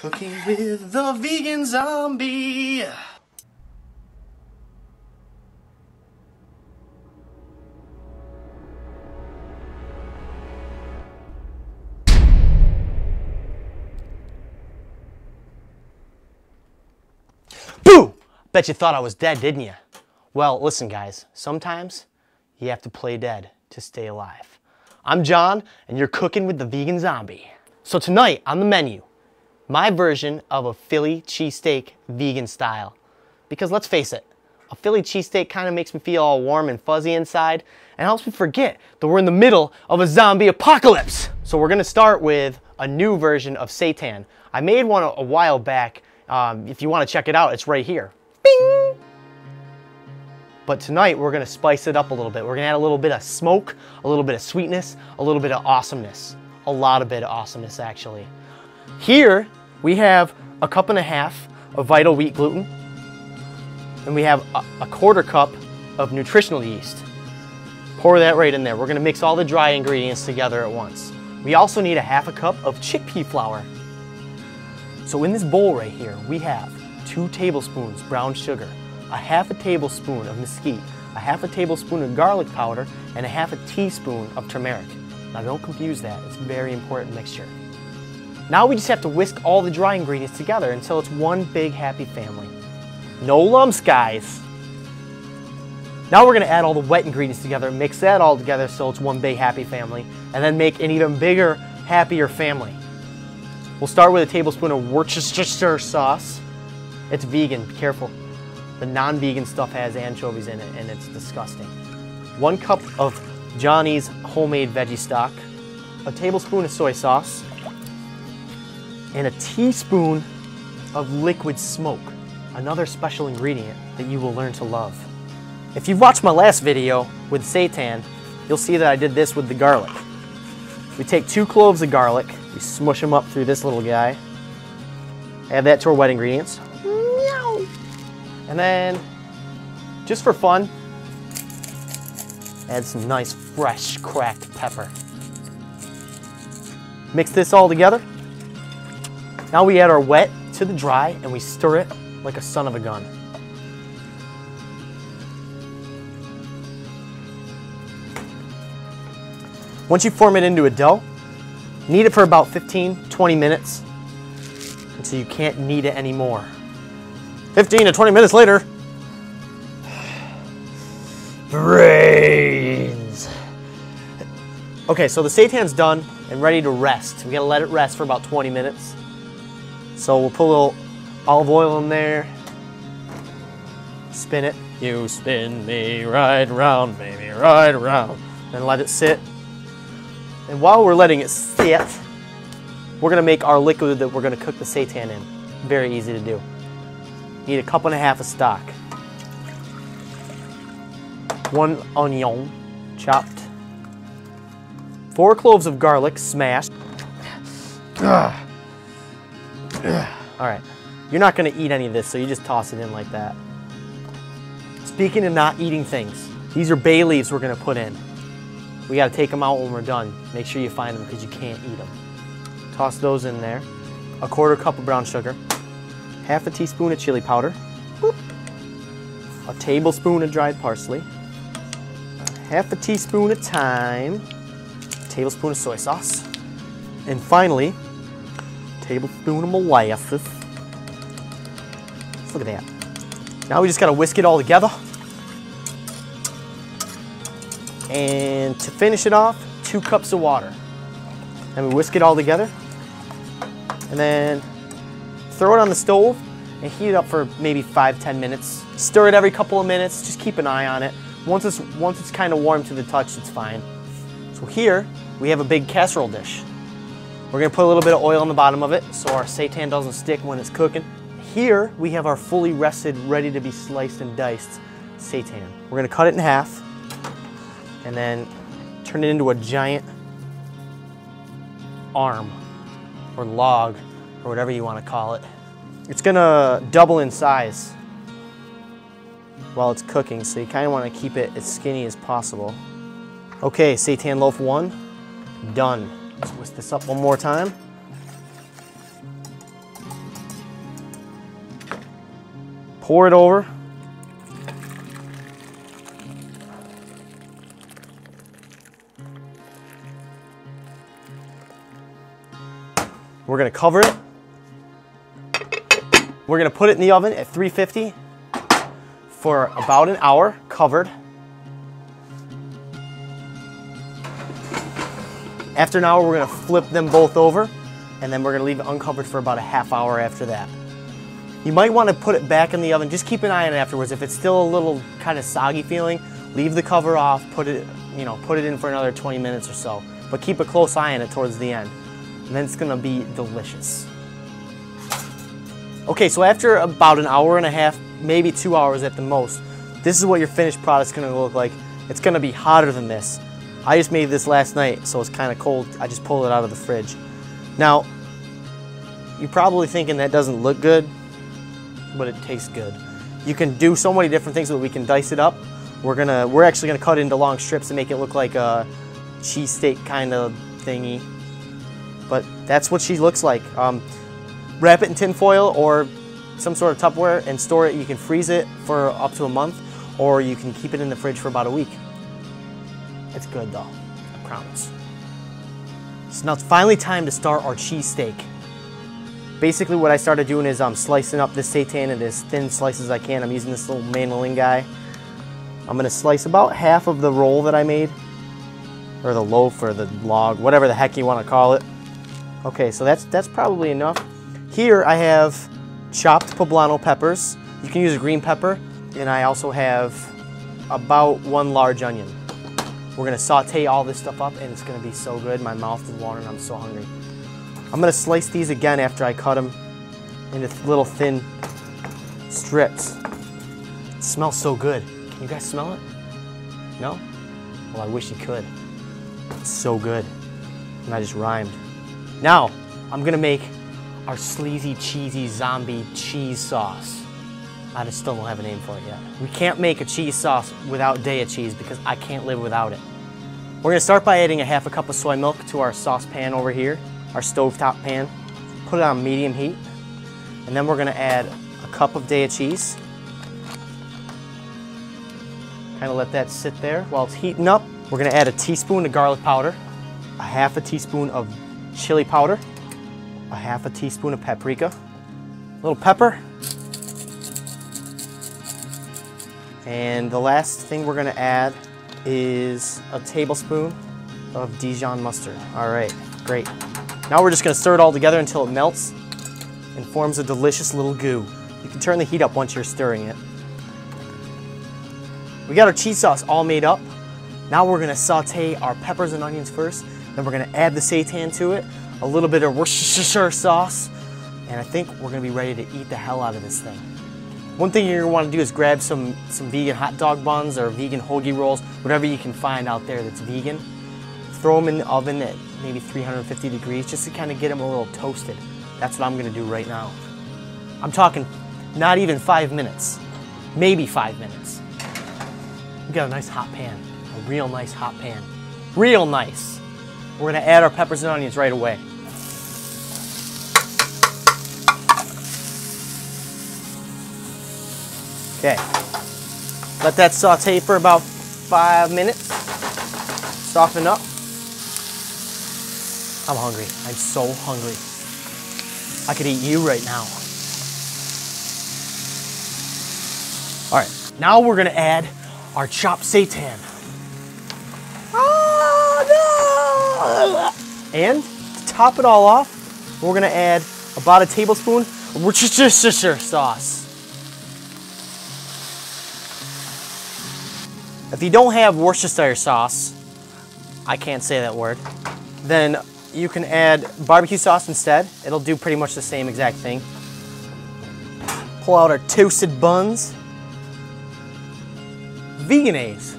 Cooking with the vegan zombie. Boo! Bet you thought I was dead, didn't you? Well, listen guys, sometimes you have to play dead to stay alive. I'm John, and you're cooking with the vegan zombie. So tonight on the menu, my version of a Philly cheesesteak vegan style. Because let's face it, a Philly cheesesteak kind of makes me feel all warm and fuzzy inside and helps me forget that we're in the middle of a zombie apocalypse. So we're gonna start with a new version of Seitan. I made one a while back. If you want to check it out, it's right here. Bing! But tonight we're gonna spice it up a little bit. We're gonna add a little bit of smoke, a little bit of sweetness, a little bit of awesomeness. A lot of bit of awesomeness actually. Here we have a 1.5 cups of vital wheat gluten, and we have a 1/4 cup of nutritional yeast. Pour that right in there. We're gonna mix all the dry ingredients together at once. We also need a 1/2 cup of chickpea flour. So in this bowl right here, we have 2 tablespoons brown sugar, a 1/2 tablespoon of mesquite, a 1/2 tablespoon of garlic powder, and a 1/2 teaspoon of turmeric. Now don't confuse that, it's a very important mixture. Now we just have to whisk all the dry ingredients together until it's one big happy family. No lumps, guys. Now we're gonna add all the wet ingredients together, mix that all together so it's one big happy family, and then make an even bigger, happier family. We'll start with a tablespoon of Worcestershire sauce. It's vegan, be careful. The non-vegan stuff has anchovies in it and it's disgusting. 1 cup of Johnny's homemade veggie stock, a tablespoon of soy sauce, and a teaspoon of liquid smoke, another special ingredient that you will learn to love. If you've watched my last video with Seitan, you'll see that I did this with the garlic. We take 2 cloves of garlic, we smush them up through this little guy, add that to our wet ingredients, and then, just for fun, add some nice fresh cracked pepper. Mix this all together. Now we add our wet to the dry and we stir it like a son of a gun. Once you form it into a dough, knead it for about 15-20 minutes until you can't knead it anymore. 15 to 20 minutes later, brains. Okay, so the seitan's done and ready to rest. We gotta let it rest for about 20 minutes. So we'll put a little olive oil in there, spin it. You spin me right round, baby, right around. Then let it sit. And while we're letting it sit, we're gonna make our liquid that we're gonna cook the seitan in. Very easy to do. Need a 1.5 cups of stock. 1 onion, chopped. 4 cloves of garlic, smashed. Alright, you're not going to eat any of this, so you just toss it in like that. Speaking of not eating things, these are bay leaves we're going to put in. We got to take them out when we're done. Make sure you find them because you can't eat them. Toss those in there. A 1/4 cup of brown sugar. 1/2 teaspoon of chili powder. Boop. A tablespoon of dried parsley. 1/2 teaspoon of thyme. A tablespoon of soy sauce. And finally, tablespoon of molasses. Look at that. Now we just gotta whisk it all together. And to finish it off, 2 cups of water. And we whisk it all together. And then throw it on the stove and heat it up for maybe 5-10 minutes. Stir it every couple of minutes, just keep an eye on it. Once it's kind of warm to the touch, it's fine. So here, we have a big casserole dish. We're gonna put a little bit of oil on the bottom of it so our seitan doesn't stick when it's cooking. Here, we have our fully rested, ready to be sliced and diced seitan. We're gonna cut it in half and then turn it into a giant arm or log or whatever you wanna call it. It's gonna double in size while it's cooking, so you kinda wanna keep it as skinny as possible. Okay, seitan loaf 1, done. Let's whisk this up one more time. Pour it over. We're gonna cover it. We're gonna put it in the oven at 350 for about an hour, covered. After an hour, we're gonna flip them both over, and then we're gonna leave it uncovered for about a half hour after that. You might wanna put it back in the oven. Just keep an eye on it afterwards. If it's still a little kind of soggy feeling, leave the cover off, put it in for another 20 minutes or so. But keep a close eye on it towards the end. And then it's gonna be delicious. Okay, so after about an hour and a half, maybe 2 hours at the most, this is what your finished product's gonna look like. It's gonna be hotter than this. I just made this last night, so it's kind of cold. I just pulled it out of the fridge. Now, you're probably thinking that doesn't look good, but it tastes good. You can do so many different things, but we can dice it up. We're actually gonna cut it into long strips and make it look like a cheesesteak kind of thingy. But that's what she looks like. Wrap it in tin foil or some sort of Tupperware and store it. You can freeze it for up to a month, or you can keep it in the fridge for about a week. It's good though, I promise. So now it's finally time to start our cheesesteak. Basically what I started doing is slicing up this seitan into as thin slices as I can. I'm using this little mandolin guy. I'm gonna slice about half of the roll that I made, or the loaf or the log, whatever the heck you wanna call it. Okay, so that's probably enough. Here I have chopped poblano peppers. You can use a green pepper, and I also have about 1 large onion. We're gonna saute all this stuff up, and it's gonna be so good. My mouth is watering, I'm so hungry. I'm gonna slice these again after I cut them into little thin strips. It smells so good. Can you guys smell it? No? Well, I wish you could. It's so good. And I just rhymed. Now, I'm gonna make our sleazy, cheesy, zombie cheese sauce. I just still don't have a name for it yet. We can't make a cheese sauce without Daya cheese because I can't live without it. We're gonna start by adding a half a cup of soy milk to our saucepan over here, our stovetop pan. Put it on medium heat. And then we're gonna add a cup of Daya cheese. Kind of let that sit there while it's heating up. We're gonna add a teaspoon of garlic powder, a half a teaspoon of chili powder, a half a teaspoon of paprika, a little pepper, and the last thing we're gonna add is a tablespoon of Dijon mustard. All right, great. Now we're just gonna stir it all together until it melts and forms a delicious little goo. You can turn the heat up once you're stirring it. We got our cheese sauce all made up. Now we're gonna saute our peppers and onions first, then we're gonna add the seitan to it, a little bit of Worcestershire sauce, and I think we're gonna be ready to eat the hell out of this thing. One thing you're gonna wanna do is grab some vegan hot dog buns or vegan hoagie rolls, whatever you can find out there that's vegan. Throw them in the oven at maybe 350 degrees just to kind of get them a little toasted. That's what I'm gonna do right now. I'm talking not even 5 minutes, maybe 5 minutes. We got a nice hot pan, a real nice hot pan, real nice. We're gonna add our peppers and onions right away. Okay, let that saute for about 5 minutes. Soften up. I'm hungry, I'm so hungry. I could eat you right now. All right, now we're gonna add our chopped seitan. And to top it all off, we're gonna add about a tablespoon of Worcestershire sauce. If you don't have Worcestershire sauce, I can't say that word, then you can add barbecue sauce instead. It'll do pretty much the same exact thing. Pull out our toasted buns. Veganese.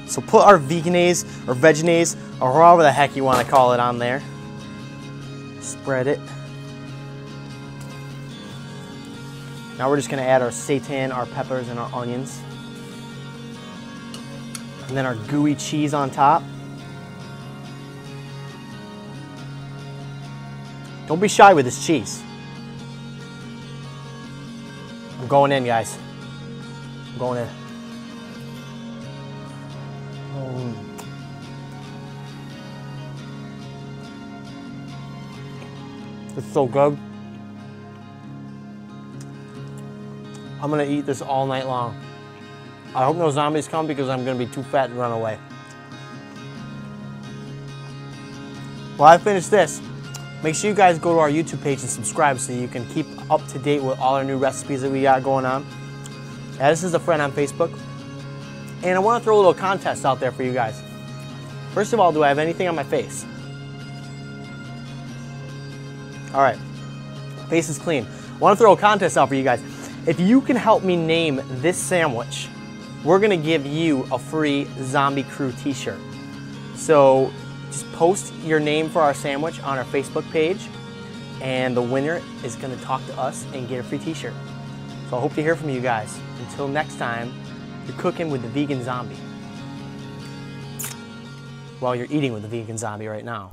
So put our veganese or veganese or however the heck you want to call it on there. Spread it. Now we're just going to add our seitan, our peppers, and our onions. And then our gooey cheese on top. Don't be shy with this cheese. going in, guys. I'm going in. It's so good. I'm gonna eat this all night long. I hope no zombies come because I'm gonna be too fat to run away. While I finish this, make sure you guys go to our YouTube page and subscribe so you can keep up to date with all our new recipes that we got going on. This is a friend on Facebook. And I want to throw a little contest out there for you guys. First of all, do I have anything on my face? All right, face is clean. I want to throw a contest out for you guys. If you can help me name this sandwich, we're gonna give you a free Zombie Crew t-shirt. So just post your name for our sandwich on our Facebook page, and the winner is gonna talk to us and get a free t-shirt. So I hope to hear from you guys. Until next time, you're cooking with the vegan zombie. Well, you're eating with the vegan zombie right now.